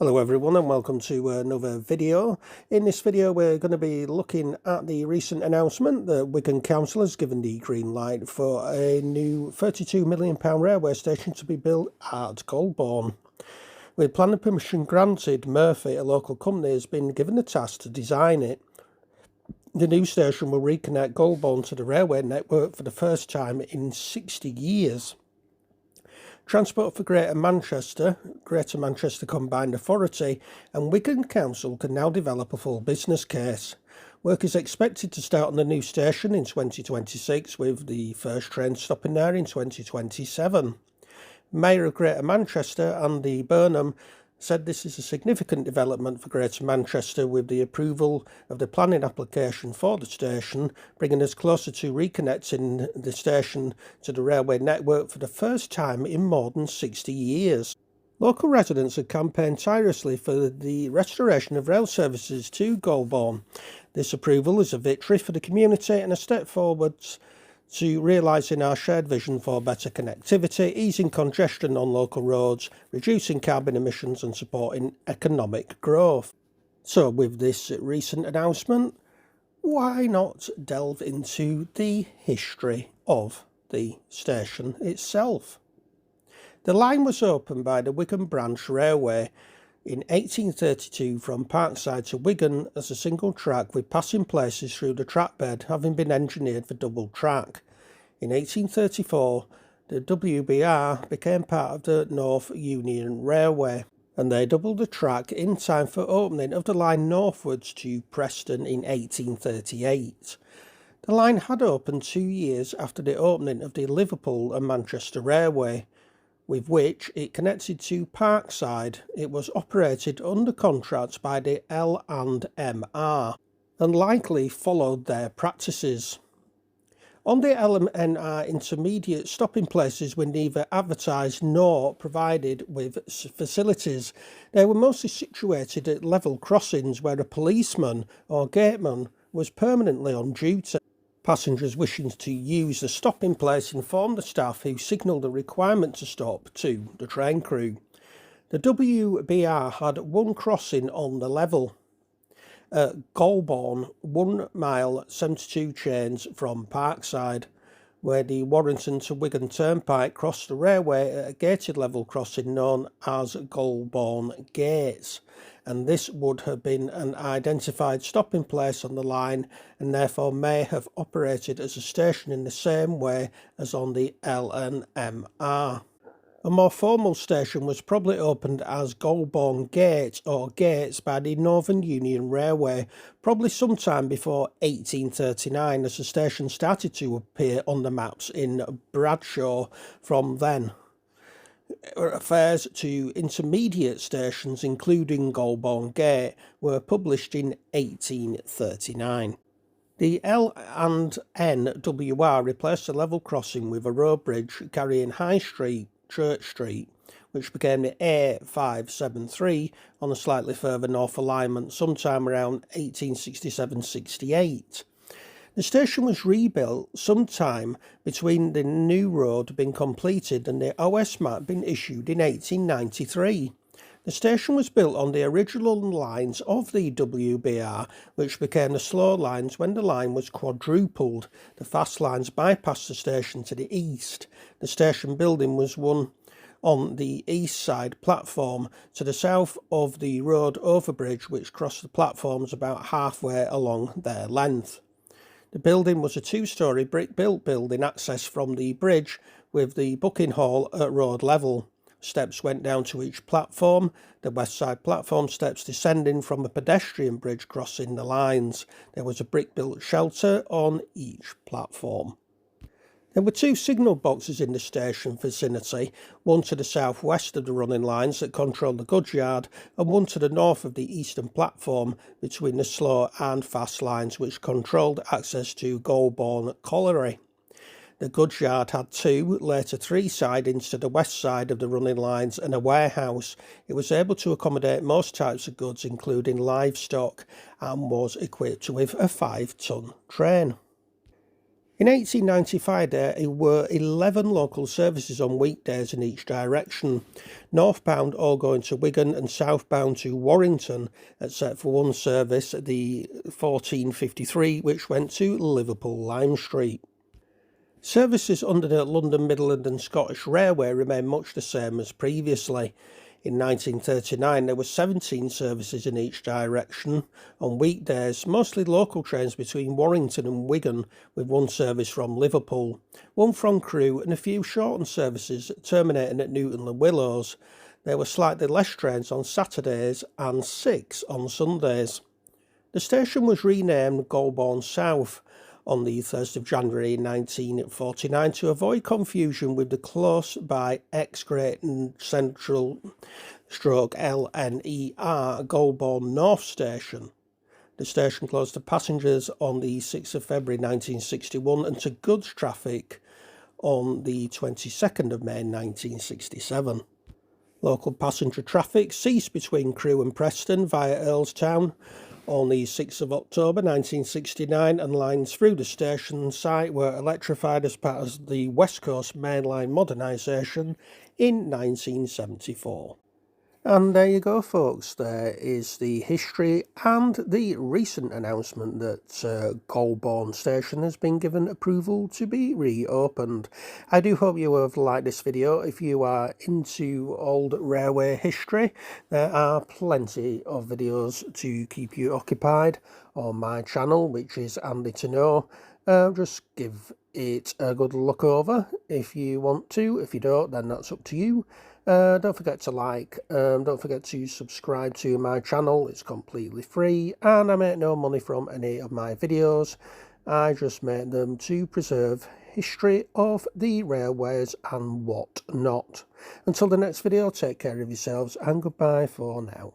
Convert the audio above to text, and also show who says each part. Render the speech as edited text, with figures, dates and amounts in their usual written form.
Speaker 1: Hello everyone and welcome to another video. In this video we're going to be looking at the recent announcement that Wigan Council has given the green light for a new £32 million railway station to be built at Golborne. With planning permission granted, Murphy, a local company, has been given the task to design it. The new station will reconnect Golborne to the railway network for the first time in 60 years. Transport for Greater Manchester Combined Authority and Wigan Council can now develop a full business case. Work is expected to start on the new station in 2026, with the first train stopping there in 2027. Mayor of Greater Manchester, Andy Burnham, said this is a significant development for Greater Manchester, with the approval of the planning application for the station, bringing us closer to reconnecting the station to the railway network for the first time in more than 60 years. Local residents have campaigned tirelessly for the restoration of rail services to Golborne. This approval is a victory for the community and a step forwards to realising our shared vision for better connectivity, easing congestion on local roads, reducing carbon emissions and supporting economic growth. So with this recent announcement, why not delve into the history of the station itself? The line was opened by the Wigan Branch Railway in 1832 from Parkside to Wigan as a single track, with passing places through the track bed having been engineered for double track. In 1834, the WBR became part of the North Union Railway, and they doubled the track in time for opening of the line northwards to Preston in 1838. The line had opened 2 years after the opening of the Liverpool and Manchester Railway, with which it connected to Parkside. It was operated under contract by the L&MR and likely followed their practices. On the L&MR, intermediate stopping places were neither advertised nor provided with facilities. They were mostly situated at level crossings where a policeman or gateman was permanently on duty. Passengers wishing to use the stopping place informed the staff, who signalled a requirement to stop to the train crew. The WBR had one crossing on the level at Golborne, 1 mile 72 chains from Parkside, where the Warrington to Wigan Turnpike crossed the railway at a gated level crossing known as Golborne Gates, and this would have been an identified stopping place on the line and therefore may have operated as a station in the same way as on the L&MR. A more formal station was probably opened as Golborne Gate or Gates by the Northern Union Railway, probably sometime before 1839, as the station started to appear on the maps in Bradshaw from then. Fares to intermediate stations, including Golborne Gate, were published in 1839. The L&NWR replaced a level crossing with a road bridge carrying High Street, Church Street, which became the A573 on a slightly further north alignment sometime around 1867-68. The station was rebuilt sometime between the new road being completed and the OS map being issued in 1893. The station was built on the original lines of the WBR, which became the slow lines when the line was quadrupled. The fast lines bypassed the station to the east. The station building was one on the east side platform to the south of the road overbridge, which crossed the platforms about halfway along their length. The building was a two-storey brick-built building accessed from the bridge, with the booking hall at road level. Steps went down to each platform, the west side platform steps descending from a pedestrian bridge crossing the lines. There was a brick-built shelter on each platform. There were two signal boxes in the station vicinity, one to the southwest of the running lines that controlled the goods yard, and one to the north of the eastern platform between the slow and fast lines, which controlled access to Golborne Colliery. The goods yard had 2, later 3 sidings to the west side of the running lines and a warehouse. It was able to accommodate most types of goods, including livestock, and was equipped with a 5-ton train. In 1895 there were 11 local services on weekdays in each direction, northbound all going to Wigan and southbound to Warrington, except for one service, the 1453, which went to Liverpool Lime Street. Services under the London, Midland and Scottish Railway remain much the same as previously. In 1939 there were 17 services in each direction on weekdays, mostly local trains between Warrington and Wigan, with one service from Liverpool, one from Crewe and a few shortened services terminating at Newton Le Willows. There were slightly less trains on Saturdays and 6 on Sundays. The station was renamed Golborne South on the 1st of January 1949 to avoid confusion with the close by ex-Greaton Central LNER Golborne North Station. The station closed to passengers on the 6th of February 1961 and to goods traffic on the 22nd of May 1967. Local passenger traffic ceased between Crewe and Preston via Earlstown on the 6th of October 1969, and lines through the station site were electrified as part of the West Coast Main Line modernisation in 1974. And there you go, folks. There is the history and the recent announcement that Golborne Station has been given approval to be reopened. I do hope you have liked this video. If you are into old railway history, there are plenty of videos to keep you occupied on my channel, which is Andy to Know. Just give it a good look over if you want to. If you don't, then that's up to you. Don't forget to like, don't forget to subscribe to my channel. It's completely free and I make no money from any of my videos. I just make them to preserve history of the railways and what not. Until the next video, take care of yourselves and goodbye for now.